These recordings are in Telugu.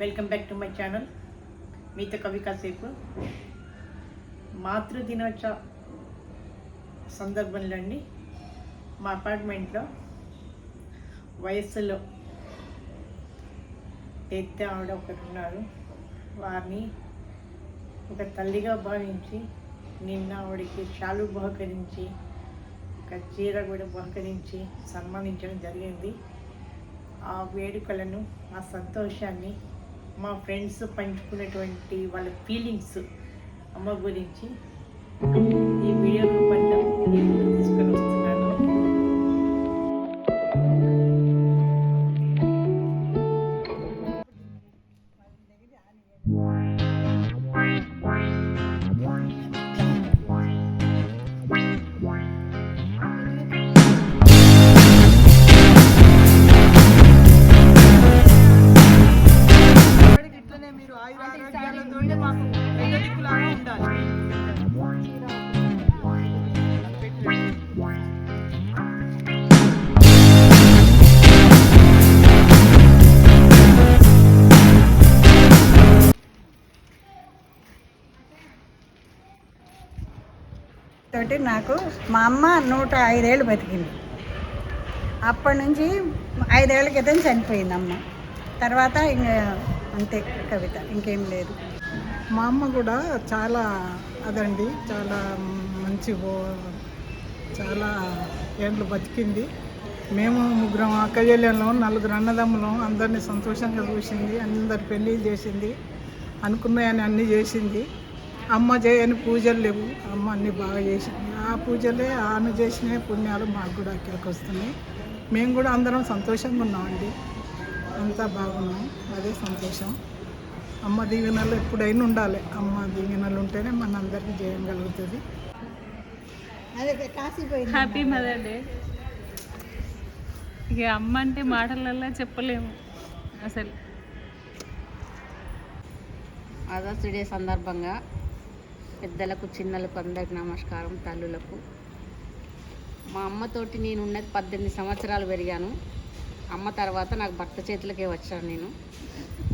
Welcome back to my channel. మీతో కవి కాసేపు. మాతృదినోత్సవ సందర్భంలో అండి మా అపార్ట్మెంట్లో వయస్సులో పెద్ద ఆవిడ ఒకరు ఉన్నారు. వారిని ఒక తల్లిగా భావించి నిన్న ఆవిడకి షాలు బహుకరించి ఒక చీర కూడా బహుకరించి సన్మానించడం జరిగింది. ఆ వేడుకలను, ఆ సంతోషాన్ని మా ఫ్రెండ్స్ పంచుకునేటువంటి వాళ్ళ ఫీలింగ్స్ అమ్మ గురించి ఈ వీడియో రూపంలో తీసుకొని వస్తున్నాను. తోటి నాకు మా అమ్మ 105 ఏళ్ళు బతికింది. అప్పటి నుంచి 5 ఏళ్ల క్రితం చనిపోయింది అమ్మ. తర్వాత ఇంకా అంతే కవిత, ఇంకేం లేదు. మా అమ్మ కూడా చాలా అదండి, చాలా మంచి చాలా ఏండ్లు బతికింది. మేము ముగ్గురం అక్కజెల్లెళ్ళం, 4 అన్నదమ్ములం. అందరినీ సంతోషంగా చూసింది, అందరి పెళ్ళిళ్ళు చేసింది, అనుకున్నాయని అన్నీ చేసింది. అమ్మ చేయని పూజలు లేవు, అమ్మ అన్నీ బాగా చేసింది. ఆ పూజలే ఆమె చేసిన పుణ్యాలు మాకు కూడా అక్కడికి వస్తున్నాయి. మేము కూడా అందరం సంతోషంగా ఉన్నామండి, అంతా బాగున్నాం. అదే సంతోషం. అమ్మ దీవెనలు ఎప్పుడైనా ఉండాలి. అమ్మ దీవెనలు ఉంటేనే మన అందరికీ జయం కలుగుతుంది. అదే కాసిపోయింది. Happy mother day. ఇక అమ్మ అంటే మాటలల్లో చెప్పలేము అసలు. మదర్స్ డే సందర్భంగా పెద్దలకు చిన్నలకు అందరికి నమస్కారం. తల్లులకు మా అమ్మతోటి నేను ఉన్నది 18 సంవత్సరాలు పెరిగాను. అమ్మ తర్వాత నాకు భర్త చేతులకే వచ్చాను నేను.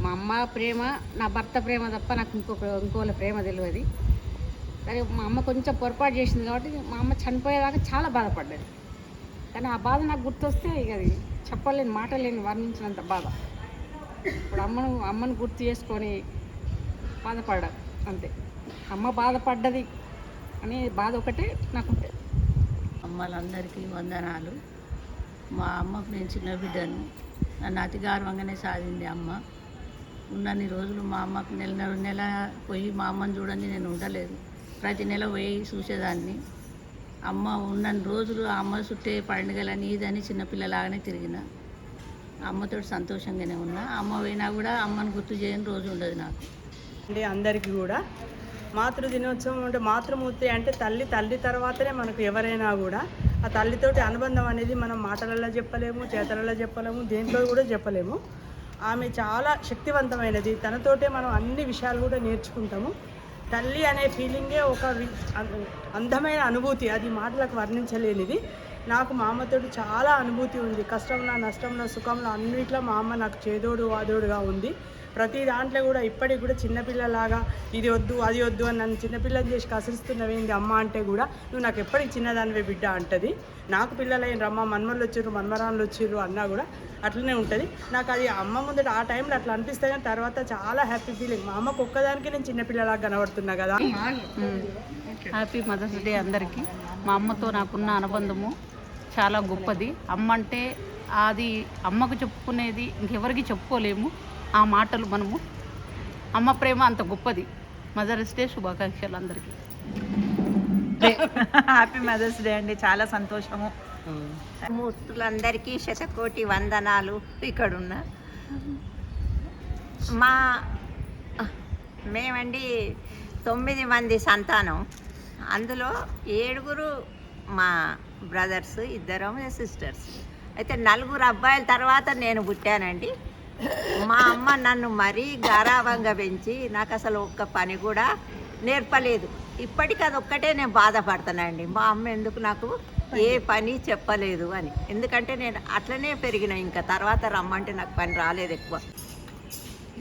మా అమ్మ ప్రేమ, నా భర్త ప్రేమ తప్ప నాకు ఇంకోళ్ళ ప్రేమ తెలియదు. సరే, మా అమ్మ కొంచెం పొరపాటు చేసింది కాబట్టి మా అమ్మ చనిపోయేదాకా చాలా బాధపడ్డది. కానీ ఆ బాధ నాకు గుర్తొస్తే ఇక అది చెప్పలేని, మాటలేని, వర్ణించినంత బాధ. ఇప్పుడు అమ్మను గుర్తు చేసుకొని బాధపడ్డాను అంతే. అమ్మ బాధపడ్డది అనే బాధ ఒకటే నాకు ఉంటుంది. అమ్మలందరికీ వందనాలు. మా అమ్మకు నేను చిన్న బిడ్డను. నన్ను అతి గౌరవంగానే సాధింది అమ్మ. ఉన్నన్ని రోజులు మా అమ్మకు నెల పోయి మా అమ్మని చూడండి నేను ఉండలేదు. ప్రతి నెల పోయి చూసేదాన్ని. అమ్మ ఉన్నన్ని రోజులు ఆ అమ్మ చుట్టే పండుగలని ఇదని చిన్నపిల్లలాగానే తిరిగిన. అమ్మతో సంతోషంగానే ఉన్నా. అమ్మ పోయినా కూడా అమ్మని గుర్తు చేయని రోజు ఉండదు నాకు. అంటే అందరికీ కూడా మాతృదినోత్సవం అంటే మాతృమూర్తి అంటే తల్లి తర్వాతనే మనకు ఎవరైనా కూడా ఆ తల్లితోటి అనుబంధం అనేది మనం మాటలలో చెప్పలేము, చేతలలో చెప్పలేము, దేంట్లో కూడా చెప్పలేము. ఆమె చాలా శక్తివంతమైనది. తనతోటే మనం అన్ని విషయాలు కూడా నేర్చుకుంటాము. తల్లి అనే ఫీలింగే ఒక అందమైన అనుభూతి, అది మాటలకు వర్ణించలేనిది. నాకు మా అమ్మతోటి చాలా అనుభూతి ఉంది. కష్టంలో, నష్టంలో, సుఖంలో అన్నిట్లో మా అమ్మ నాకు చేదోడు వాదోడుగా ఉంది. ప్రతి దాంట్లో కూడా ఇప్పటికి కూడా చిన్నపిల్లలాగా ఇది వద్దు అది వద్దు అని నన్ను చిన్నపిల్లని చేసి కసిరిస్తున్నవేంది అమ్మ అంటే కూడా నువ్వు నాకు ఎప్పటికి చిన్నదానివే బిడ్డ అంటది. నాకు పిల్లలైన రమ్మ మన్మలు వచ్చిర్రు, మన్మరాళ్ళు వచ్చిర్రు అన్నా కూడా అట్లనే ఉంటుంది. నాకు అది అమ్మ ముందట ఆ టైంలో అట్లా అనిపిస్తే కానీ తర్వాత చాలా హ్యాపీ ఫీలింగ్. మా అమ్మకు ఒక్కదానికి నేను చిన్నపిల్లలాగా కనబడుతున్నా కదా. హ్యాపీ మదర్స్ డే అందరికీ. మా అమ్మతో నాకున్న అనుబంధము చాలా గొప్పది. అమ్మ అంటే అది అమ్మకు చెప్పుకునేది ఇంకెవరికి చెప్పుకోలేము. ఆ మాటలు మనము, అమ్మ ప్రేమ అంత గొప్పది. మదర్స్ డే శుభాకాంక్షలు అందరికీ. హ్యాపీ మదర్స్ డే అండి, చాలా సంతోషము. మూర్తులందరికీ శతకోటి వందనాలు. ఇక్కడున్న మేమండి 9 మంది సంతానం. అందులో 7 మా బ్రదర్స్, 2 సిస్టర్స్. అయితే 4 అబ్బాయిల తర్వాత నేను పుట్టానండి. మా అమ్మ నన్ను మరీ గారాబంగా పెంచి నాకు అసలు ఒక్క పని కూడా నేర్పలేదు. ఇప్పటికీ అదొక్కటే నేను బాధపడుతున్నానండి. మా అమ్మ ఎందుకు నాకు ఏ పని చెప్పలేదు అని. ఎందుకంటే నేను అట్లనే పెరిగిన. ఇంకా తర్వాత రమ్మంటే నాకు పని రాలేదు ఎక్కువ.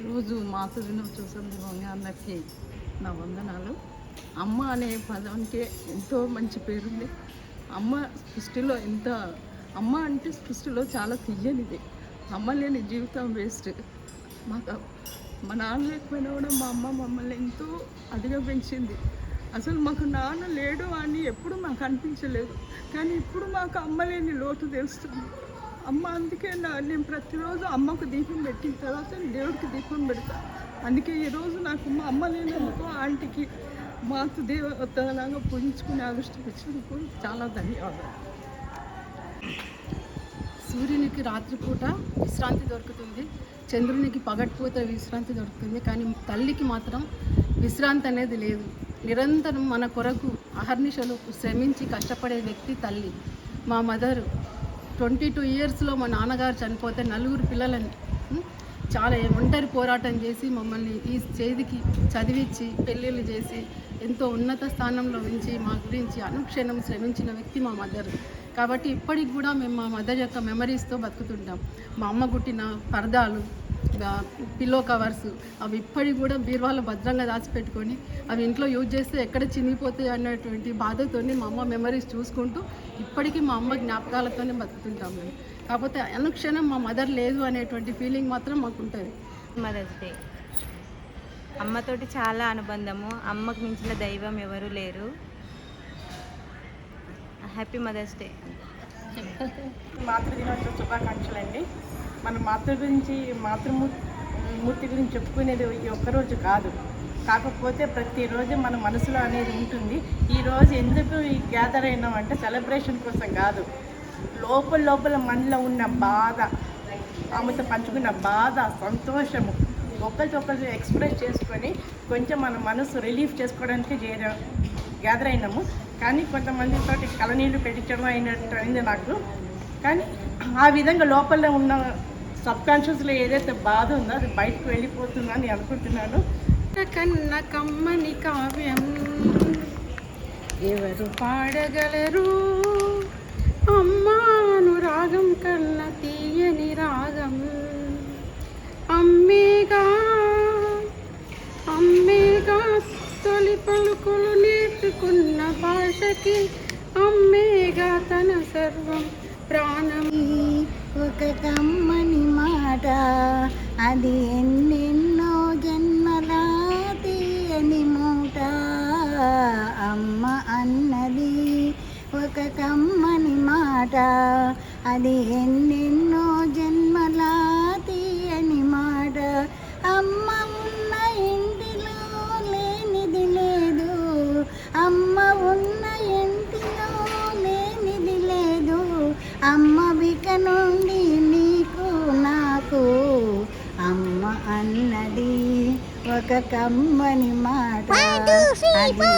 ఈరోజు మాతృ దినోత్సవ సందర్భంగా అందరికీ నా వందనాలు. అమ్మ అనే పదానికి ఎంతో మంచి పేరుంది. అమ్మ సృష్టిలో అమ్మ అంటే సృష్టిలో చాలా తీయనిది. అమ్మ లేని జీవితం వేస్ట్. మా నాన్న లేకపోయినా కూడా మా అమ్మ మమ్మల్ని ఎంతో అదిగా పెంచింది. అసలు మాకు నాన్న లేడు అని ఎప్పుడు మాకు అనిపించలేదు, కానీ ఇప్పుడు మాకు అమ్మ లేని లోటు తెలుస్తుంది. అమ్మ అందుకే నేను ప్రతిరోజు అమ్మకు దీపం పెట్టిన తర్వాత దేవుడికి దీపం పెడతాను. అందుకే ఈరోజు నాకు మా అమ్మ లేనందుకు ఆంటీకి మాతృదేవతలాగా పూజించుకునే అదృష్టం వచ్చినందుకు చాలా ధన్యవాదాలు. సూర్యునికి రాత్రిపూట విశ్రాంతి దొరుకుతుంది, చంద్రునికి పగటిపూట విశ్రాంతి దొరుకుతుంది, కానీ తల్లికి మాత్రం విశ్రాంతి అనేది లేదు. నిరంతరం మన కొరకు అహర్నిశలు శ్రమించి కష్టపడే వ్యక్తి తల్లి. మా మదర్ 22 ఇయర్స్లో మా నాన్నగారు చనిపోతే 4 పిల్లలని చాలా ఒంటరి పోరాటం చేసి మమ్మల్ని ఈ చేతికి చదివించి పెళ్ళిళ్ళు చేసి ఎంతో ఉన్నత స్థానంలో ఉంచి మా గురించి అనుక్షణం శ్రమించిన వ్యక్తి మా మదర్. కాబట్టి ఇప్పటికి కూడా మేము మా మదర్ యొక్క మెమరీస్తో బతుకుతుంటాం. మా అమ్మ కుట్టిన పరదాలు, పిల్లో కవర్స్ అవి ఇప్పటికి కూడా బీరువాలో భద్రంగా దాచిపెట్టుకొని అవి ఇంట్లో యూజ్ చేస్తే ఎక్కడ చినిగిపోతాయి అన్నటువంటి బాధతోని మా అమ్మ మెమరీస్ చూసుకుంటూ ఇప్పటికీ మా అమ్మ జ్ఞాపకాలతోనే బతుకుతుంటాం మేము. కాకపోతే అనుక్షణం మా మదర్ లేదు అనేటువంటి ఫీలింగ్ మాత్రం మాకు ఉంటుంది. మదర్స్ డే అమ్మతోటి చాలా అనుబంధము. అమ్మకు మించిన దైవం ఎవరు లేరు. Happy mother's day. మాతృ దినోత్సవ శుభాకాంక్షలు అండి. మన మాతృమూర్తి గురించి చెప్పుకునేది ఈ ఒక్కరోజు కాదు, కాకపోతే ప్రతిరోజు మన మనసులో అనేది ఉంటుంది. ఈరోజు ఎందుకు ఈ గ్యాదర్ అయినామంటే సెలబ్రేషన్ కోసం కాదు, లోపల మనలో ఉన్న బాధ, ఆమెతో పంచుకున్న బాధ, సంతోషము ఒకరికొకరు ఎక్స్ప్రెస్ చేసుకొని కొంచెం మన మనసు రిలీఫ్ చేసుకోవడానికి గ్యాదర్ అయినాము. కానీ కొంతమందితో కలనీళ్ళు పెట్టించడం అయినట్టు అయింది నాకు. కానీ ఆ విధంగా లోపల ఉన్న సబ్కాన్షియస్లో ఏదైతే బాధ ఉందో అది బయటకు వెళ్ళిపోతుందని అనుకుంటున్నాను. కన్న కమ్మని కావ్యం ఎవరు పాడగలరు, అమ్మాను రాగం కన్న తీయని రాగం. అమ్మేగా తొలి పలుకులు నేర్చుకున్న భాషకి, అమ్మేగా తన సర్వం ప్రాణం. ఒక కమ్మని మాట, అది ఎన్నెన్నో జన్మల తీయని మూట. అమ్మ అన్నది ఒక కమ్మని మాట, అది ఎన్నెన్నో జన్మల తీయని మాట. అమ్మ ఉన్న ఇంటిలో లేనిది లేదు, అమ్మ ఉన్న ఇంటిలో లేనిది లేదు. అమ్మ బిక నుండి నీకు నాకు, అమ్మ అన్నది ఒక కమ్మని మాట, అది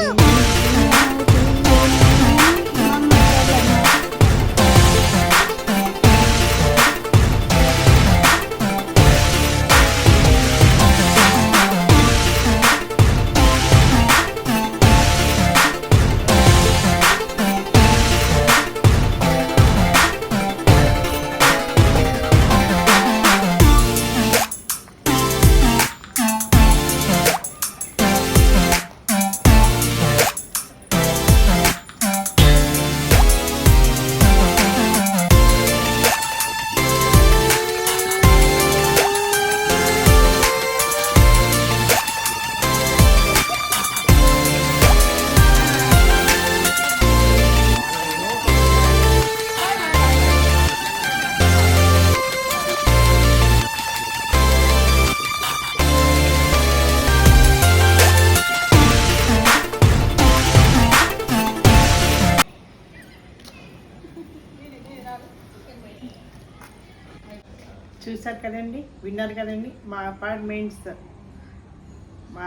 చూశారు కదండి, విన్నారు కదండి. మా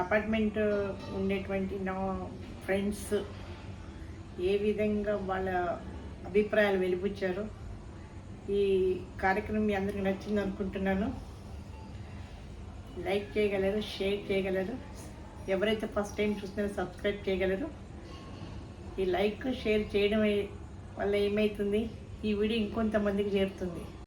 అపార్ట్మెంట్ ఉండేటువంటి నా ఫ్రెండ్స్ ఏ విధంగా వాళ్ళ అభిప్రాయాలు వెలిబుచ్చారో. ఈ కార్యక్రమం మీ అందరికీ నచ్చింది అనుకుంటున్నాను. లైక్ చేయగలరు, షేర్ చేయగలరు. ఎవరైతే ఫస్ట్ టైం చూస్తున్నారో సబ్స్క్రైబ్ చేయగలరు. ఈ లైక్ షేర్ చేయడం వల్ల ఏమవుతుంది, ఈ వీడియో ఇంకొంతమందికి చేరుతుంది.